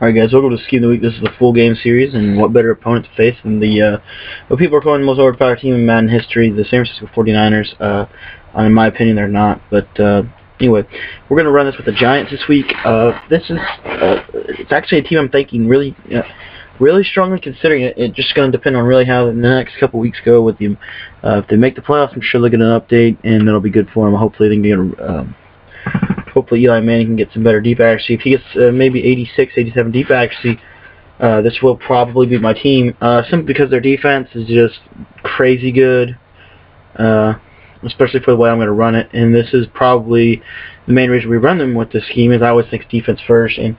Alright guys, welcome to Scheme of the Week. This is the full game series, and what better opponent to face than the what people are calling the most overpowered team in Madden history, the San Francisco 49ers. In my opinion, they're not. But anyway, we're going to run this with the Giants this week. It's actually a team I'm thinking really strongly considering it. It's just going to depend on really how the next couple weeks go with them. If they make the playoffs, I'm sure they'll get an update, and that'll be good for them. Hopefully they can get hopefully Eli Manning can get some better deep accuracy. If he gets maybe 86, 87 deep accuracy, this will probably be my team. Simply because their defense is just crazy good, especially for the way I'm going to run it. And this is probably the main reason we run them with this scheme, is I always think defense first. And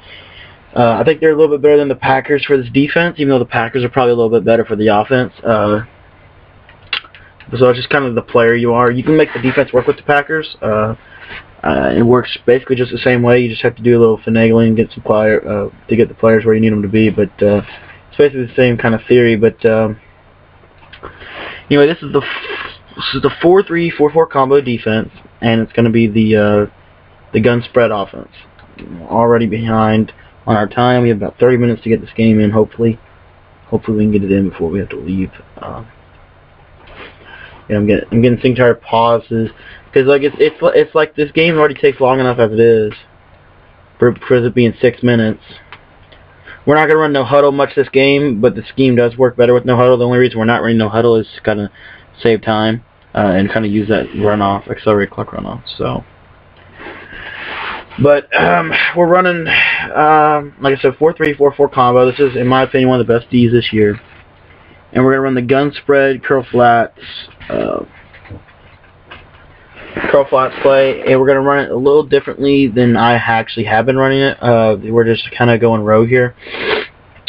I think they're a little bit better than the Packers for this defense, even though the Packers are probably a little bit better for the offense. So it's just kind of the player you are. You can make the defense work with the Packers. It works basically just the same way. You just have to do a little finagling and get some to get the players where you need them to be. But it's basically the same kind of theory. But anyway, this is the 4-3-4-4 combo defense, and it's going to be the gun spread offense. Already behind on our time. We have about 30 minutes to get this game in. Hopefully we can get it in before we have to leave. I'm getting sick tired of pauses, because like it's like this game already takes long enough as it is for it being 6 minutes. We're not gonna run no huddle much this game, but the scheme does work better with no huddle. The only reason we're not running no huddle is to kind of save time and kind of use that runoff, accelerated clock runoff. So, but we're running like I said, 4-3-4-4 combo. This is, in my opinion, one of the best Ds this year. And we're going to run the gun spread, curl flats play, and we're going to run it a little differently than I actually have been running it. We're just kind of going rogue here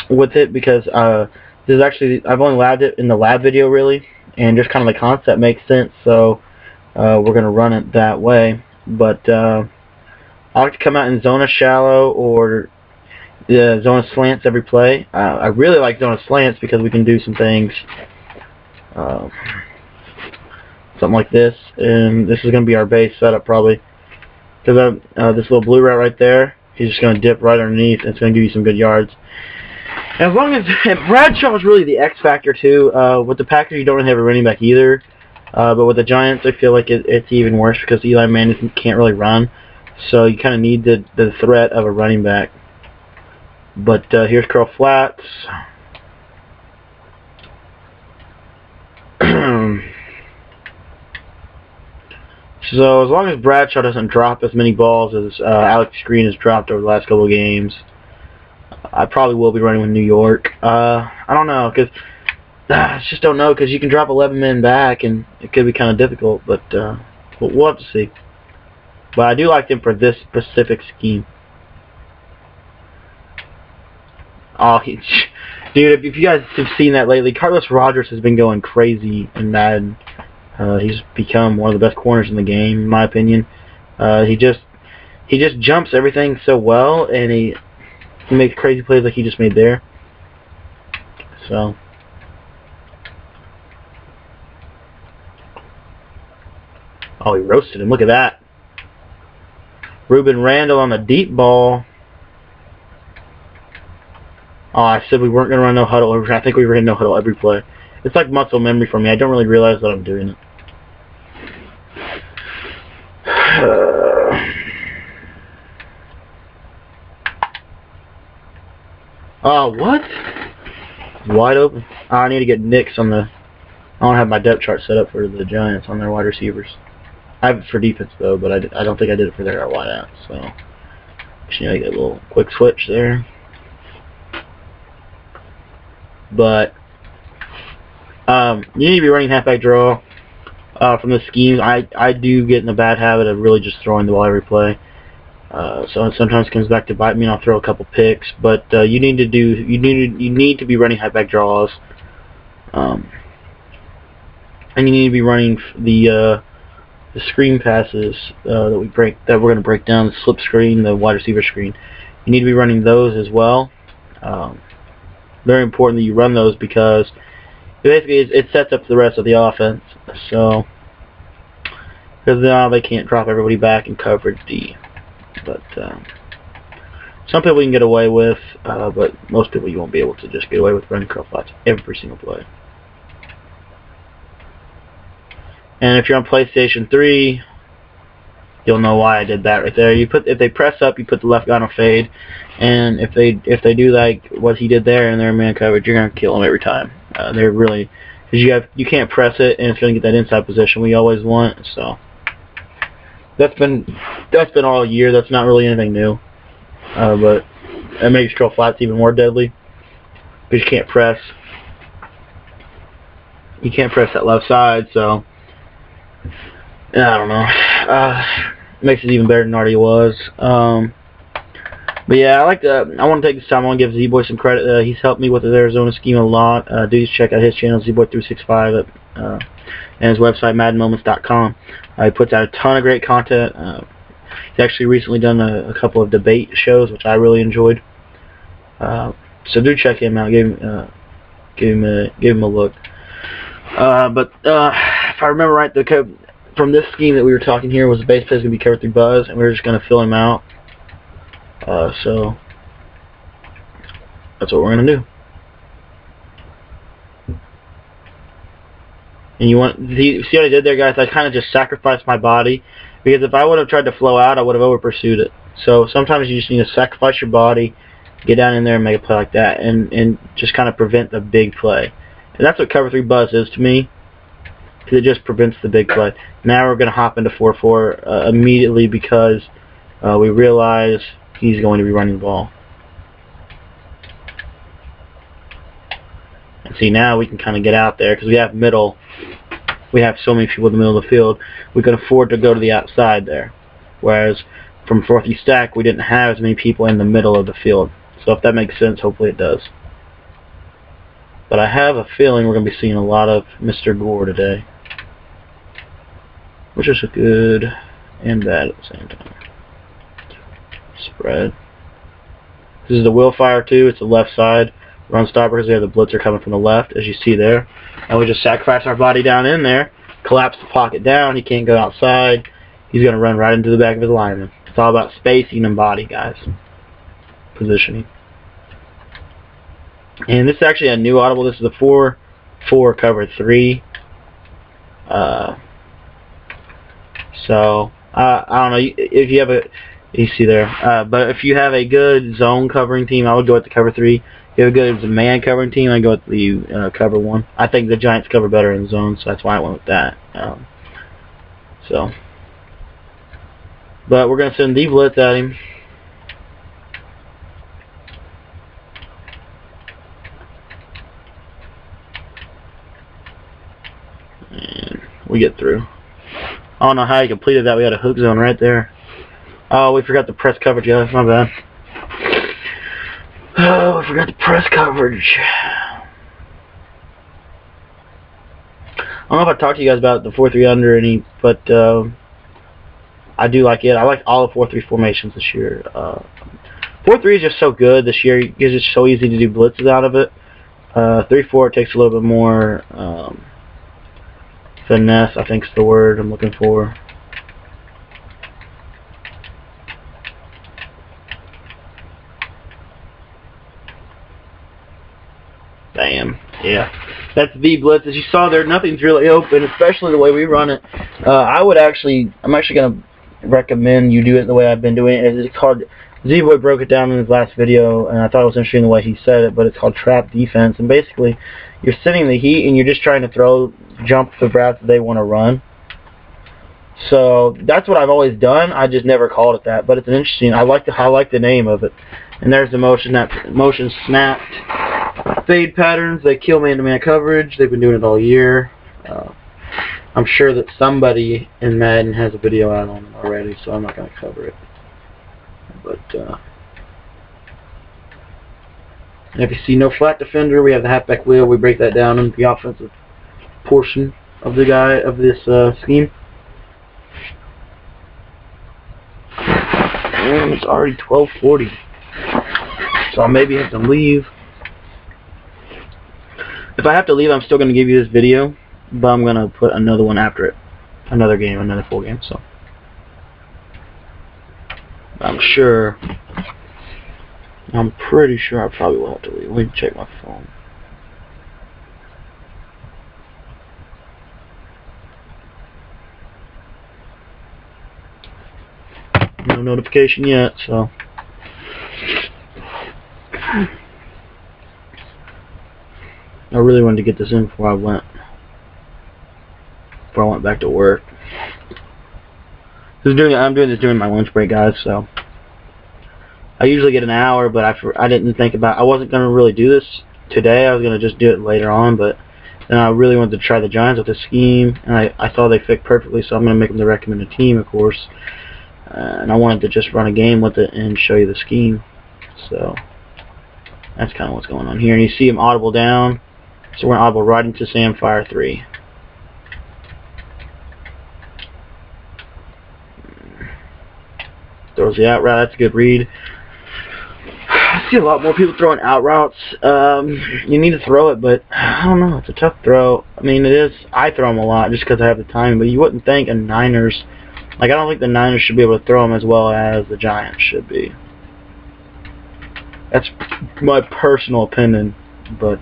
with it, because this is actually, I've only labbed it in the lab video really, and just kind of the concept makes sense, so we're going to run it that way. But I like to come out in zona shallow or the zone of slants every play. I really like zone of slants because we can do some things, something like this, and this is going to be our base setup probably, because this little blue route right there, he's just going to dip right underneath, and it's going to give you some good yards. And as long as Bradshaw is really the X factor too. With the Packers, you don't really have a running back either, but with the Giants, I feel like it's even worse because Eli Manning can't really run, so you kind of need the threat of a running back. But here's curl flats. So as long as Bradshaw doesn't drop as many balls as Alex Green has dropped over the last couple of games, I probably will be running with New York. I don't know, because I just don't know, because you can drop 11 men back and it could be kind of difficult. But we'll have to see. But I do like them for this specific scheme. Oh, dude, if you guys have seen that lately, Carlos Rogers has been going crazy in Madden. He's become one of the best corners in the game, in my opinion. He just jumps everything so well, and he makes crazy plays like he just made there. So, oh, he roasted him. Look at that. Ruben Randall on the deep ball. Oh, I said we weren't going to run no huddle. I think we ran no huddle every play. It's like muscle memory for me. I don't really realize that I'm doing it. Oh, what? Wide open. Oh, I need to get Knicks on the... I don't have my depth chart set up for the Giants on their wide receivers. I have it for defense, though, but I don't think I did it for their wideouts. So, just need to get a little quick switch there. But you need to be running halfback draw from the schemes. I do get in a bad habit of really just throwing the ball every play. So it sometimes comes back to bite me, and I'll throw a couple picks. But you need to be running halfback draws, and you need to be running the screen passes that we're going to break down, the slip screen, the wide receiver screen. You need to be running those as well. Very important that you run those, because basically it sets up the rest of the offense. So, because now they can't drop everybody back in coverage D. But Some people you can get away with, but most people you won't be able to just get away with running curl flats every single play. And if you're on PlayStation 3, you'll know why I did that right there. If they press up, you put the left guy on a fade, and if they do like what he did there and they're in man coverage, you're gonna kill them every time. They're really, because you can't press it and it's gonna get that inside position we always want. So that's been all year. That's not really anything new, but it makes curl flats even more deadly because you can't press. You can't press that left side, so. I don't know. Makes it even better than it already was. But yeah, I want to take this time. I want to give Z-Boy some credit. He's helped me with the Arizona scheme a lot. Do check out his channel, ZBoy365, and his website, MaddenMoments.com. He puts out a ton of great content. He's actually recently done a couple of debate shows, which I really enjoyed. So do check him out. Give him a look. But if I remember right, from this scheme that we were talking here was the base play is going to be cover 3 Buzz, and we were just going to fill him out. So that's what we're going to do. And see what I did there, guys? I kind of just sacrificed my body, because if I would have tried to flow out, I would have over pursued it. So sometimes you just need to sacrifice your body, get down in there and make a play like that, and just kind of prevent the big play. And that's what cover 3 Buzz is to me, because it just prevents the big play. Now we're going to hop into 4-4 immediately, because we realize he's going to be running the ball. And see, now we can kind of get out there, because we have middle. We have so many people in the middle of the field. We can afford to go to the outside there. Whereas from 4th stack, we didn't have as many people in the middle of the field. So if that makes sense, hopefully it does. But I have a feeling we're going to be seeing a lot of Mr. Gore today, which is a good and bad at the same time. Spread. This is the will fire too. It's the left side run stopper, because they have the blitzer coming from the left, as you see there. And we just sacrifice our body down in there, collapse the pocket down. He can't go outside. He's going to run right into the back of his lineman. It's all about spacing and body, guys. Positioning. And this is actually a new audible. This is the 4-4 cover 3. So I don't know if you have you see there. But if you have a good zone covering team, I would go with the cover 3. If you have a good man covering team, I'd go with the cover 1. I think the Giants cover better in zone, so that's why I went with that. But we're going to send the blitz at him. And we get through. I don't know how he completed that. We had a hook zone right there. Oh, we forgot the press coverage, guys. My bad. Oh, I forgot the press coverage. I don't know if I talked to you guys about the 4-3 under any, but I do like it. I like all the 4-3 formations this year. 4-3 is just so good this year. It's just so easy to do blitzes out of it. 3-4 takes a little bit more finesse, I think is the word I'm looking for. Bam. Yeah. That's the blitz. As you saw there, nothing's really open, especially the way we run it. I'm actually going to recommend you do it the way I've been doing it. It's called, Z-Boy broke it down in his last video, and I thought it was interesting the way he said it, but it's called trap defense. And basically, you're sitting the heat, and you're just trying to jump the route that they want to run. So that's what I've always done. I just never called it that, but it's an interesting. I like the name of it. And there's the motion snapped fade patterns. They kill man-to-man coverage. They've been doing it all year. I'm sure that somebody in Madden has a video out on it already, so I'm not going to cover it. But if you see no flat defender, we have the halfback wheel. We break that down into the offensive portion of this scheme. And it's already 12:40, so I maybe have to leave. If I have to leave, I'm still going to give you this video, but I'm going to put another one after it, another full game. So I'm sure I'm pretty sure I probably will have to leave. Let me check my phone. No notification yet, so. I really wanted to get this in before I went back to work. I'm doing this during my lunch break, guys. So I usually get an hour, but I didn't think about. I wasn't gonna really do this today. I was gonna just do it later on, but then I really wanted to try the Giants with this scheme, and I thought they fit perfectly. So I'm gonna make them the recommended team, of course. And I wanted to just run a game with it and show you the scheme. So that's kind of what's going on here. And you see him audible down. So we're audible right into Sam Fire 3. Throws the out route. That's a good read. I see a lot more people throwing out routes. You need to throw it, but I don't know. It's a tough throw. I mean, it is. I throw them a lot just because I have the time. But you wouldn't think a Niners. Like, I don't think the Niners should be able to throw them as well as the Giants should be. That's my personal opinion, but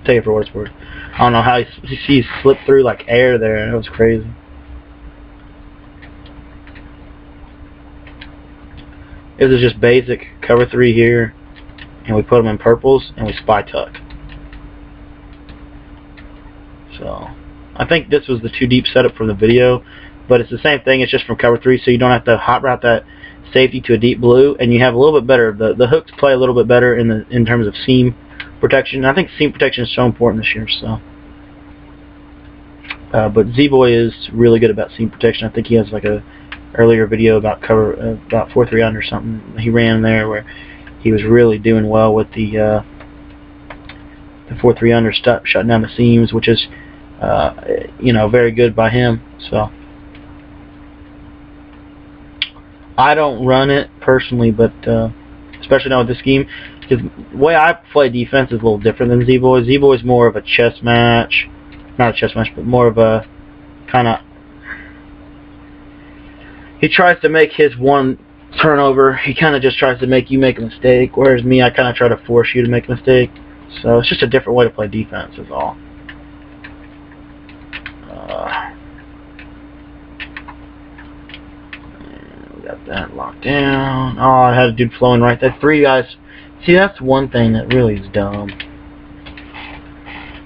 take it for what it's worth. I don't know how he slipped through like air there, and it was crazy. This is just basic cover 3 here, and we put them in purples, and we spy tuck. So, I think this was the too deep setup from the video. But it's the same thing, it's just from cover 3, so you don't have to hot route that safety to a deep blue, and you have a little bit better, the hooks play a little bit better in terms of seam protection. I think seam protection is so important this year, so. But Z-Boy is really good about seam protection. I think he has like a earlier video about about 4-3 under something he ran there where he was really doing well with the 4-3 under shutting down the seams, which is, you know, very good by him, so. I don't run it personally, but especially now with this scheme, because the way I play defense is a little different than Z-Boy. Z-Boy's more of a chess match, not a chess match, but more of a kind of. He tries to make his one turnover. He kind of just tries to make you make a mistake, whereas me, I kind of try to force you to make a mistake. So it's just a different way to play defense, is all. Got that locked down. Oh, I had a dude flowing right there. 3 guys. See, that's one thing that really is dumb.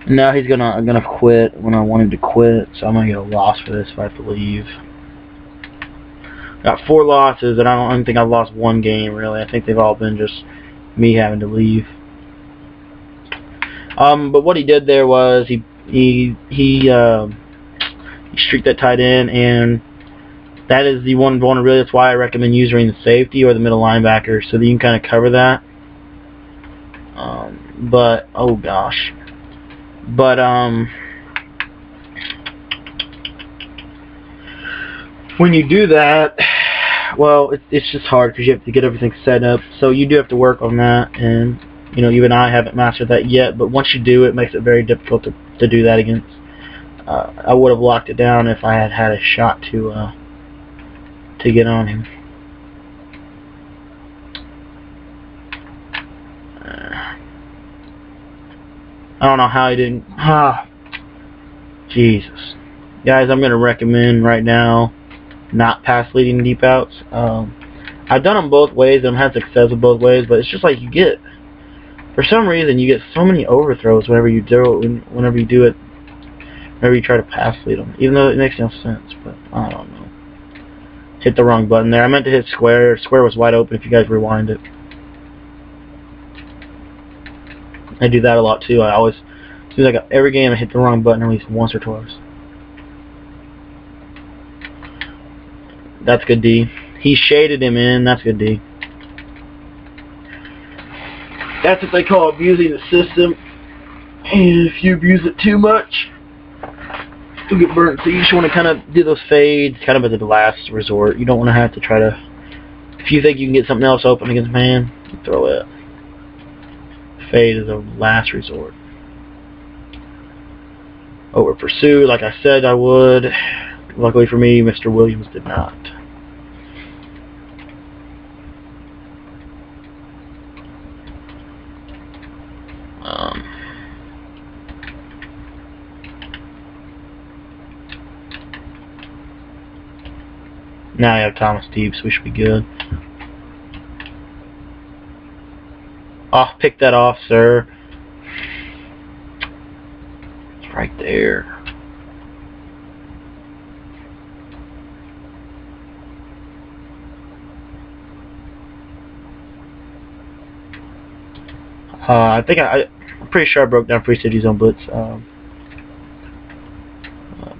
Now he's gonna quit when I want him to quit, so I'm gonna get a loss for this if I have to leave. Got 4 losses, and I don't even think I've lost 1 game really. I think they've all been just me having to leave. But what he did there was he streaked that tight end, and that is the one vulnerability. That's why I recommend using the safety or the middle linebacker, so that you can kind of cover that. But oh gosh, but when you do that, well, it's just hard because you have to get everything set up. So you do have to work on that, and you know, even I haven't mastered that yet. But once you do, it makes it very difficult to do that against. I would have locked it down if I had had a shot to get on him. I don't know how he didn't. Jesus. Guys, I'm going to recommend right now not pass leading deep outs. I've done them both ways, and I've had success with both ways, but it's just like you get, for some reason, you get so many overthrows whenever you do it, whenever you try to pass lead them, even though it makes no sense, but I don't know. Hit the wrong button there. I meant to hit square. Square was wide open if you guys rewind it. I do that a lot too. I always, as soon as I got every game, I hit the wrong button at least once or twice. That's good D. He shaded him in. That's good D. That's what they call abusing the system. And if you abuse it too much, you'll get burnt. So you just want to kind of do those fades kind of as a last resort. You don't want to have to try to, if you think you can get something else open against man, you throw it. Fade is a last resort. Over pursue, like I said I would. Luckily for me, Mr. Williams did not. Now you have Thomas Steve, so we should be good. Oh, pick that off, sir. It's right there. I'm pretty sure I broke down free safety zone blitz.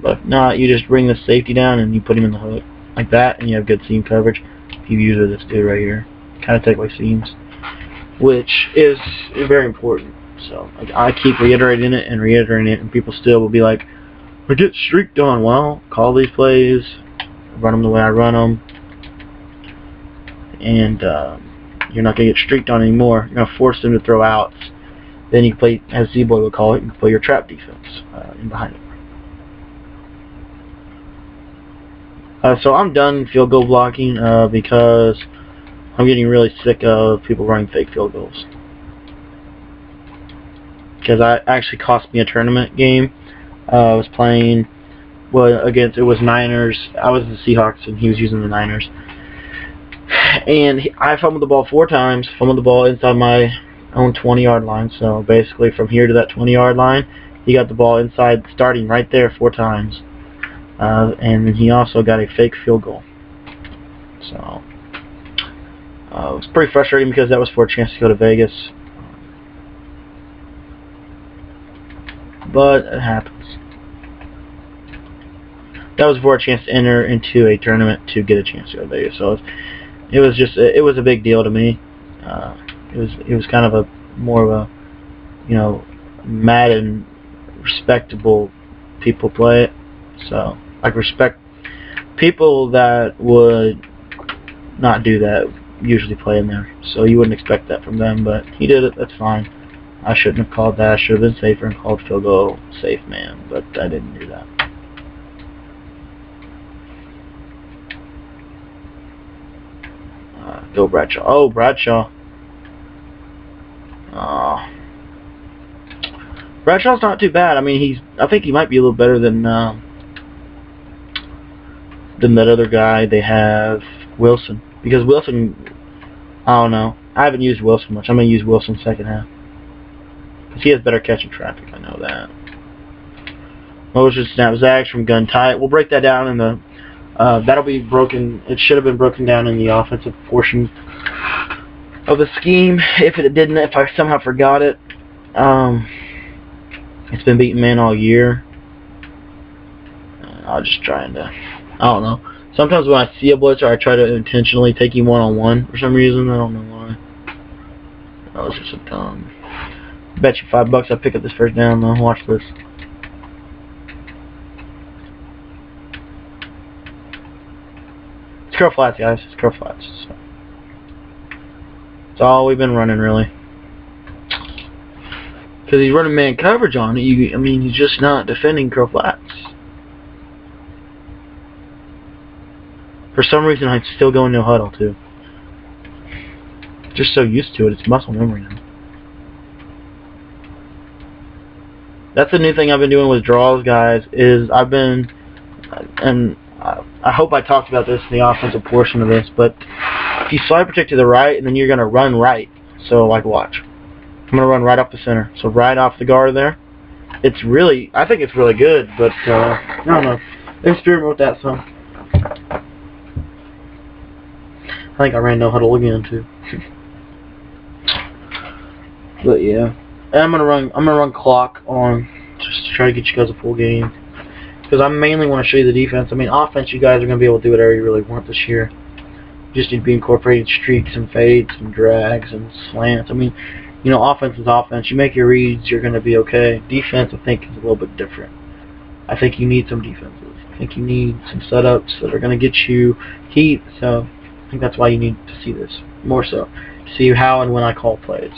But if not, you just bring the safety down and you put him in the hook like that, and you have good seam coverage. You use this dude right here, kind of take away seams, which is very important. So like, I keep reiterating it, and people still will be like, "I get streaked on." Well, call these plays, run them the way I run them, and you're not going to get streaked on anymore. You're going to force them to throw outs. Then you can play, as Z-Boy would call it, you can play your trap defense in behind it. So I'm done field goal blocking because I'm getting really sick of people running fake field goals. Because that actually cost me a tournament game. I was playing against, it was Niners. I was the Seahawks and he was using the Niners. And I fumbled the ball 4 times, fumbled the ball inside my own 20-yard line. So basically from here to that 20-yard line, he got the ball inside, starting right there 4 times. And then he also got a fake field goal. So it was pretty frustrating because that was for a chance to go to Vegas. But it happens. That was for a chance to enter into a tournament to get a chance to go to Vegas. So it was a big deal to me. It was kind of a more of a, you know, Madden respectable people play it. So I respect people that would not do that, usually play in there. So you wouldn't expect that from them, but he did it. That's fine. I shouldn't have called that. I should have been safer and called field goal safe man, but I didn't do that. Go Bradshaw. Oh, Bradshaw. Bradshaw's not too bad. I mean, I think he might be a little better than that other guy they have, Wilson. Because Wilson, I don't know. I haven't used Wilson much. I'm going to use Wilson second half. Because he has better catching traffic. I know that. Motion snap zags from gun tight. We'll break that down in the. That'll be broken. It should have been broken down in the offensive portion of the scheme. If it didn't, if I somehow forgot it, it's been beating man all year. I'm just trying to. I don't know. Sometimes when I see a blitzer, I try to intentionally take him one-on-one for some reason. I don't know why. Oh, this is so dumb. Bet you $5 I pick up this first down though. Watch this. It's curl flats, guys. It's curl flats. So. That's all we've been running, really. Because he's running man coverage on it. I mean, he's just not defending curl flats. For some reason, I still go no huddle, too. Just so used to it. It's muscle memory now. That's the new thing I've been doing with draws, guys, is I've been, and I hope I talked about this in the offensive portion of this, but if you slide protect to the right, and then you're going to run right. So, like, watch. I'm going to run right off the center. So, right off the guard there. It's really, I think it's really good, but, I don't know. Experiment with that some. I think I ran no huddle again too. But yeah, and I'm gonna run clock on just to try to get you guys a full game because I mainly want to show you the defense. I mean, offense, you guys are gonna be able to do whatever you really want this year. You just need to be incorporating streaks and fades and drags and slants. I mean, you know, offense is offense. You make your reads, you're gonna be okay. Defense, I think, is a little bit different. I think you need some defenses. I think you need some setups that are gonna get you heat. So. I think that's why you need to see this more so, to see how and when I call plays.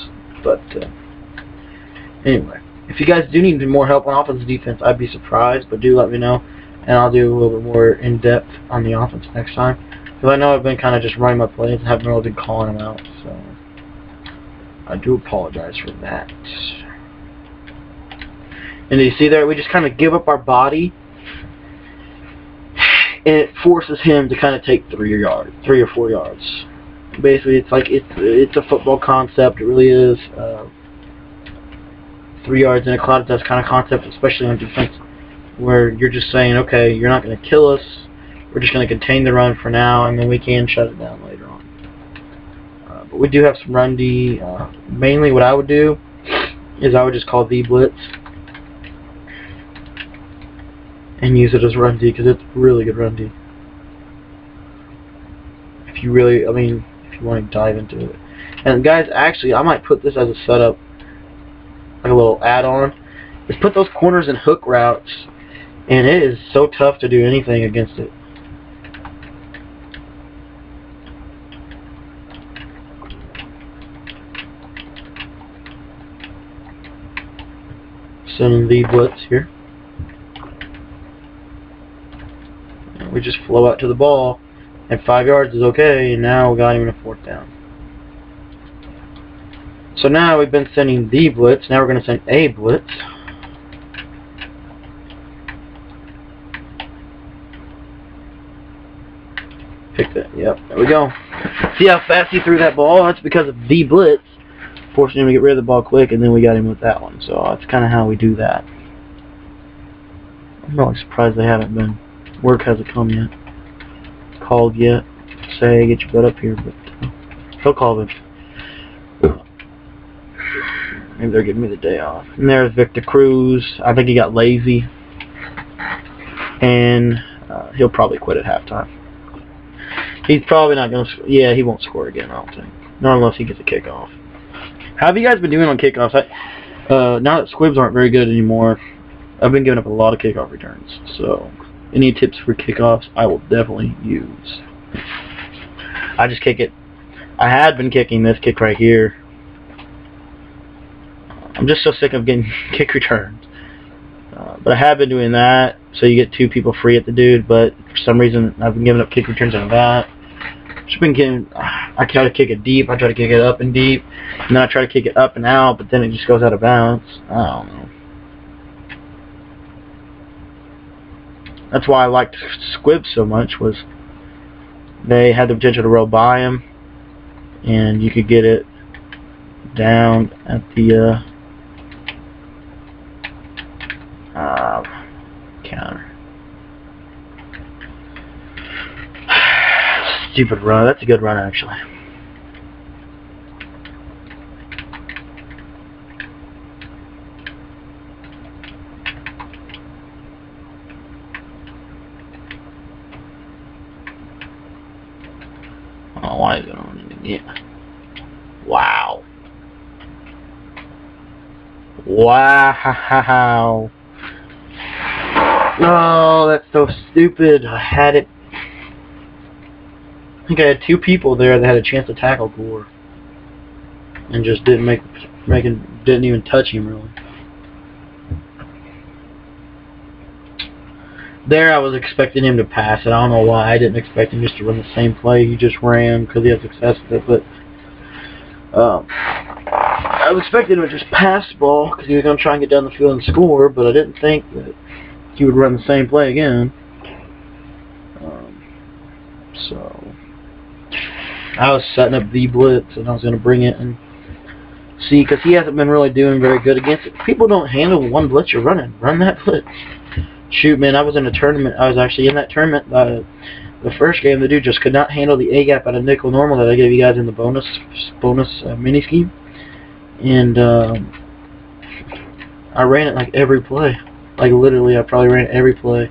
But anyway, if you guys do need more help on offense and defense, I'd be surprised. But do let me know, and I'll do a little bit more in depth on the offense next time. Because I know I've been kind of just running my plays and haven't really been calling them out. So I do apologize for that. And you see there, we just kind of give up our body. and it forces him to kind of take 3 or 4 yards. Basically, it's like it's a football concept. It really is. 3 yards in a cloud dust kind of concept, especially on defense, where you're just saying, okay, you're not going to kill us. We're just going to contain the run for now, and then we can shut it down later on. But we do have some run D. Mainly, what I would do is I would just call the blitz and use it as run D, because it's really good run D. If you really, if you want to dive into it. And guys, actually, I might put this as a setup, like a little add-on. Is put those corners in hook routes, and it is so tough to do anything against it. Sending the blitz here. And we just flow out to the ball, and 5 yards is okay, and now we got him in a 4th down. So now we've been sending the blitz, now we're going to send a blitz. Pick that, yep, there we go. See how fast he threw that ball? That's because of the blitz, forcing him to get rid of the ball quick, and then we got him with that one. So that's kind of how we do that. I'm really surprised they haven't been, work hasn't come yet, called yet. Say, get your butt up here, but he'll call them. Maybe they're giving me the day off. And there's Victor Cruz. I think he got lazy, and he'll probably quit at halftime. He's probably not going to. Yeah, he won't score again, I don't think. Not unless he gets a kickoff. How have you guys been doing on kickoffs? Now that squibs aren't very good anymore, I've been giving up a lot of kickoff returns. So, any tips for kickoffs, I will definitely use. I just kick it. I had been kicking this kick right here. I'm just so sick of getting kick returns. But I have been doing that, so you get 2 people free at the dude, but for some reason I've been giving up kick returns on that. Just been getting, I try to kick it deep, I try to kick it up and deep, and then I try to kick it up and out, but then it just goes out of bounds. I don't know. That's why I liked squibs so much, was they had the potential to roll by him, and you could get it down at the counter. Stupid run. That's a good run, actually. Oh, why is it on it again? Wow. Wow. Oh, that's so stupid. I had it. I think I had 2 people there that had a chance to tackle Gore, and just didn't didn't even touch him really. There, I was expecting him to pass it. I don't know why. I didn't expect him just to run the same play. He just ran because he had success with it. But I was expecting him to just pass the ball because he was going to try and get down the field and score. But I didn't think that he would run the same play again. So I was setting up the blitz, and I was going to bring it and see, because he hasn't been really doing very good against it. People don't handle one blitz you're running. Run that blitz. Shoot, man, I was in a tournament. I was actually in that tournament. The first game, the dude just could not handle the A-gap out of nickel normal that I gave you guys in the bonus mini scheme. And I ran it like every play. Like literally, I probably ran it every play.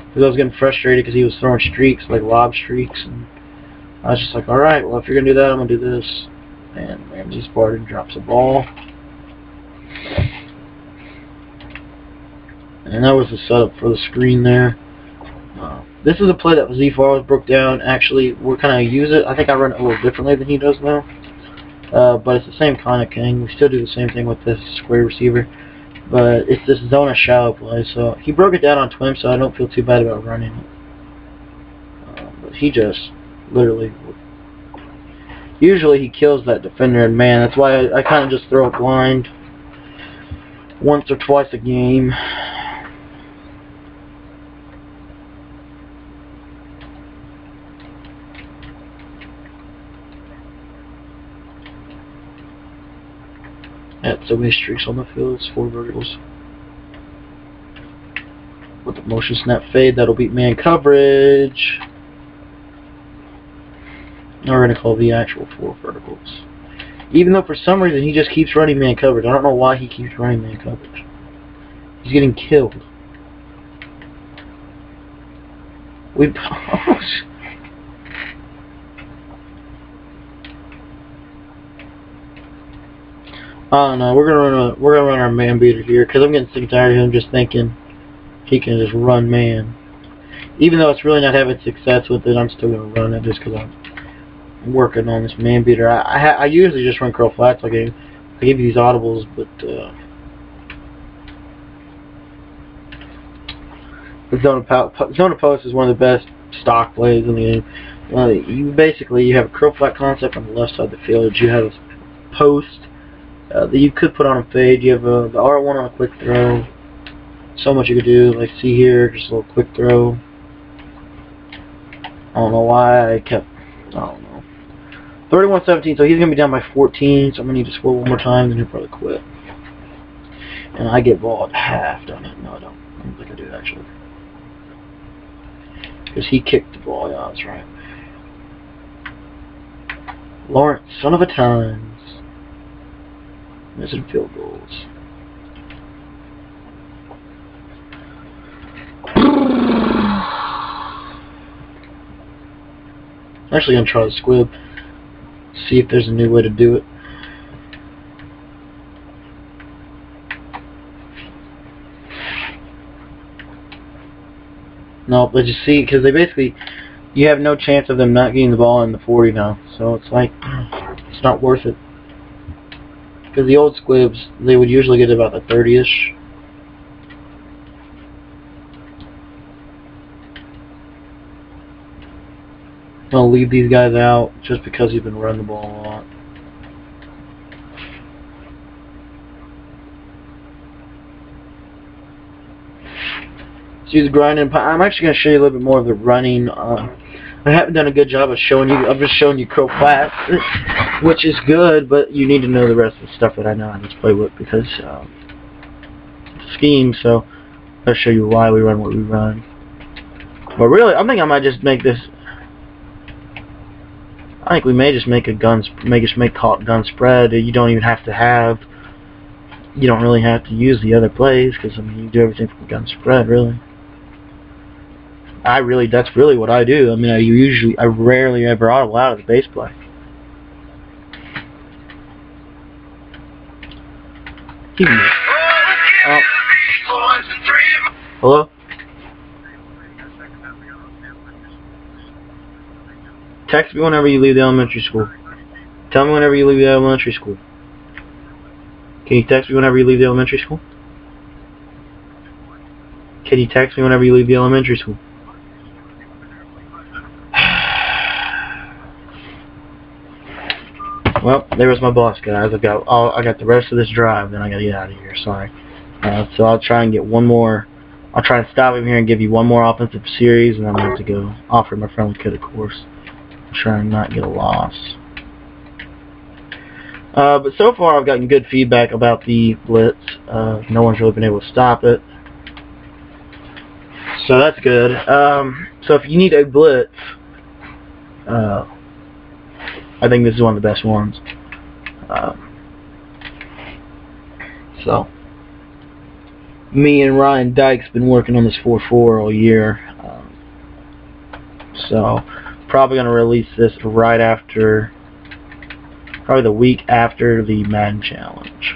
Because I was getting frustrated because he was throwing streaks, like lob streaks. And I was just like, alright, well, if you're going to do that, I'm going to do this. And Ramsey Spartan drops a ball. And that was the setup for the screen there. This is a play that Z4 broke down. Actually, we're kind of use it. I think I run it a little differently than he does now. But it's the same kind of thing. We still do the same thing with this square receiver. But it's this zone of shallow play. So he broke it down on Twim, so I don't feel too bad about running it. But he just literally... Usually he kills that defender, and man, that's why I kind of just throw it blind once or twice a game. At so many streaks on the field. It's 4 verticals. With the motion snap fade, that'll beat man coverage. Now we're going to call the actual 4 verticals. Even though for some reason he just keeps running man coverage. I don't know why he keeps running man coverage. He's getting killed. I don't know. We're gonna run our man beater here because I'm getting sick and tired of him just thinking he can just run man. Even though it's really not having success with it, I'm still gonna run it just because I'm working on this man beater. I usually just run curl flats. I give you these audibles, but the zone post is one of the best stock plays in the game. You have a curl flat concept on the left side of the field. You have a post that you could put on a fade. You have the R1 on a quick throw. So much you could do. Like see here, just a little quick throw. I don't know why I don't know. 31-17, so he's going to be down by 14, so I'm going to need to score one more time, then he'll probably quit. And I get ball at half, don't I? No, I don't. I don't think I do, actually. Because he kicked the ball. Yeah, that's right. Lawrence, son of a times. Missing field goals. I'm actually going to try the squib. See if there's a new way to do it. No, but you see, because they basically, you have no chance of them not getting the ball in the 40 now. So it's like, it's not worth it. Because the old squibs, they would usually get about the 30-ish. I'll leave these guys out just because you've been running the ball a lot. Let's use grinding. I'm actually going to show you a little bit more of the running. I haven't done a good job of showing you. I'm just showing you curl flats, which is good, but you need to know the rest of the stuff that I know how to play with because it's a scheme. So I'll show you why we run what we run. But really, I think I might just make this. I think we may just make a gun spread. You don't even have to have. You don't really have to use the other plays because I mean you do everything from gun spread really. That's really what I do. I mean I rarely ever audible out of the base play. Hello? Text me whenever you leave the elementary school. Tell me whenever you leave the elementary school. Can you text me whenever you leave the elementary school? Can you text me whenever you leave the elementary school? Well, there was my boss, guys. I got the rest of this drive, then I gotta get out of here. Sorry. So I'll try and get one more. I'll try and stop him here and give you one more offensive series, and then I'll have to go offer my friendly kid a course. Try and not get a loss. But so far I've gotten good feedback about the blitz. No one's really been able to stop it. So that's good. So if you need a blitz, I think this is one of the best ones. So me and Ryan Dykes been working on this 4-4 all year. So probably going to release this right after, probably the week after the Madden challenge.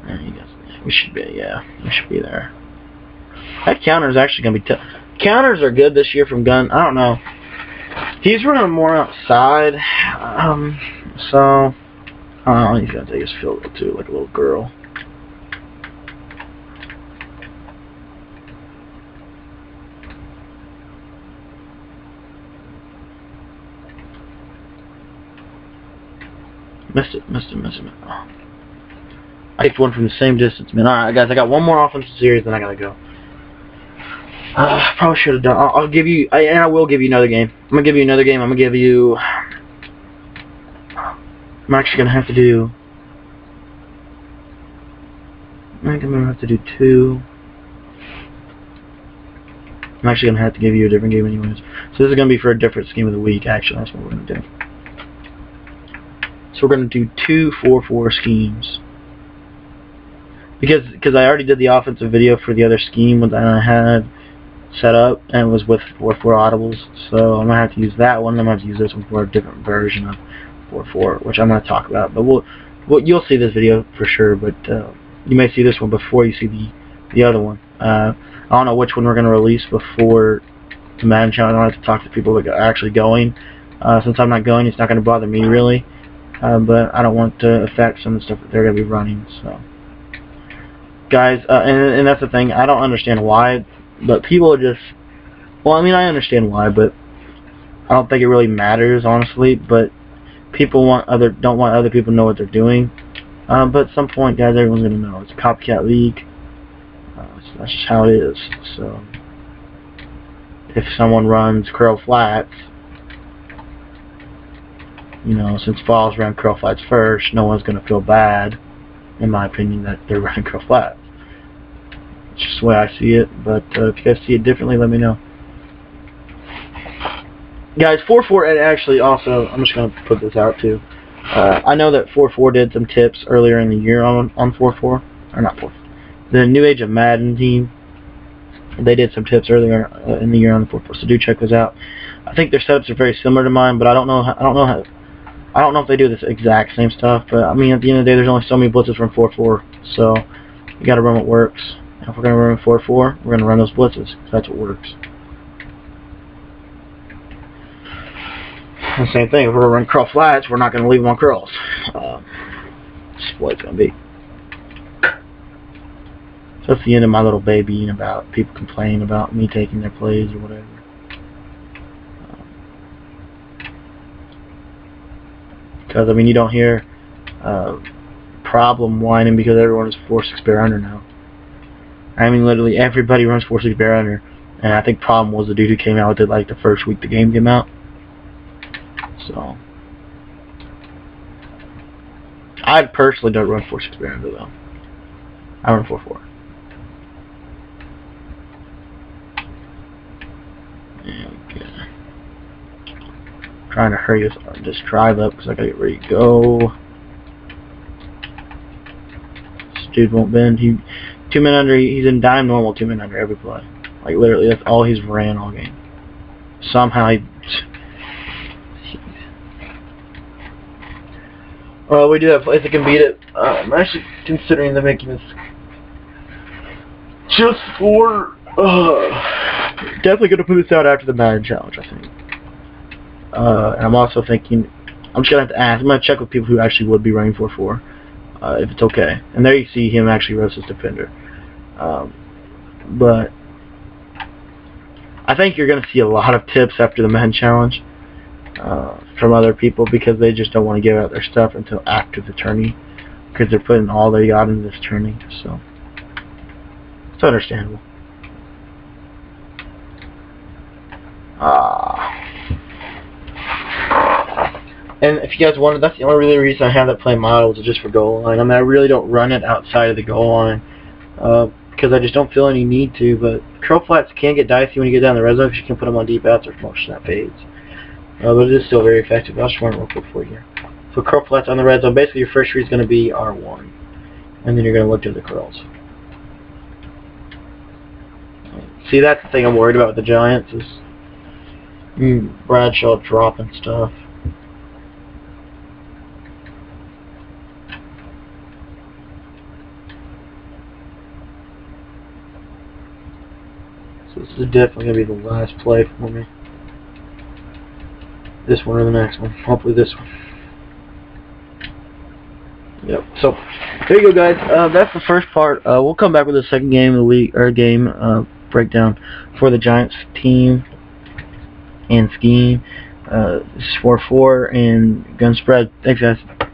And you guys, we should be there. That counter is actually going to be tough. Counters are good this year from Gun. I don't know. He's running more outside, so I don't know. He's going to take his field goal too, like a little girl. Missed it. Oh. I hit one from the same distance, man. Alright, guys, I got one more offensive series, then I gotta go. Probably should have done. I'll give you, and I will give you another game. I'm gonna give you another game. I'm gonna give you I'm actually going to have to do... I think I'm going to have to do 2. I'm actually going to have to give you a different game anyways. So this is going to be for a different scheme of the week, actually. That's what we're going to do. So we're going to do 2 4-4 schemes. Because I already did the offensive video for the other scheme that I had set up, and it was with 4-4 audibles. So I'm going to have to use that one. I'm going to have to use this one for a different version of 4-4, which I'm going to talk about. But you'll see this video for sure, but you may see this one before you see the other one. I don't know which one we're going to release before the Madden Channel. I don't have to talk to people that are actually going. Since I'm not going, it's not going to bother me really. But I don't want to affect some of the stuff that they're going to be running. So, guys, and that's the thing. I don't understand why, but people are just... Well, I mean, I understand why, but I don't think it really matters, honestly. But people don't want other people to know what they're doing. But at some point, guys, everyone's going to know. It's a copycat league. So that's just how it is. So, if someone runs curl flats, you know, since Falls ran curl flats first, no one's going to feel bad, in my opinion, that they're running curl flats. It's just the way I see it, but if you guys see it differently, let me know. Guys, 4-4, and actually also, I'm just going to put this out too. I know that 4-4 did some tips earlier in the year on 4-4, or not 4-4. The New Age of Madden team, they did some tips earlier in the year on the 4-4, so do check those out. I think their setups are very similar to mine, but I don't know if they do this exact same stuff. But I mean, at the end of the day, there's only so many blitzes from 4-4, so you got to run what works. And if we're going to run 4-4, we're going to run those blitzes. So that's what works. And same thing, if we're going to run curl flats, we're not going to leave them on curls. That's what it's going to be. So that's the end of my little babying about people complaining about me taking their plays or whatever. Because, I mean, you don't hear problem whining because everyone is 4-6 bear under now. I mean, literally everybody runs 4-6 bear under. And I think problem was the dude who came out with it like the first week the game came out. So, I personally don't run 4-6 bear under though. I run 4-4. Okay. Trying to hurry this drive up because I gotta get ready to go. This dude won't bend. 2 men under. He's in dime normal 2 men under every play. Like literally, that's all he's ran all game. Somehow he. We do have plays that can beat it. I'm actually considering them making this just for. Definitely gonna put this out after the Madden challenge, I think. And I'm also thinking, I'm just gonna have to ask. I'm gonna check with people who actually would be running 4-4, if it's okay. And there you see him actually roast his defender. But I think you're gonna see a lot of tips after the Madden challenge from other people because they just don't want to give out their stuff until after the tourney because they're putting all they got into this tourney. So it's understandable. And if you guys wanted, that's the only really reason I have that play models is just for goal line. I mean, I really don't run it outside of the goal line because I just don't feel any need to. But curl flats can get dicey when you get down the red zone because you can put them on deep outs or motion that fades. But it is still very effective. I'll just run it real quick for you here. So curl flats on the red zone. Basically, your first read is going to be R1, and then you're going to look to the curls. See, that's the thing I'm worried about with the Giants is Bradshaw dropping stuff. So this is definitely going to be the last play for me. This one or the next one. Hopefully this one. Yep. So there you go, guys. That's the first part. We'll come back with the second game of the week or game breakdown for the Giants team and scheme. This is 4-4 and gun spread. Thanks, guys.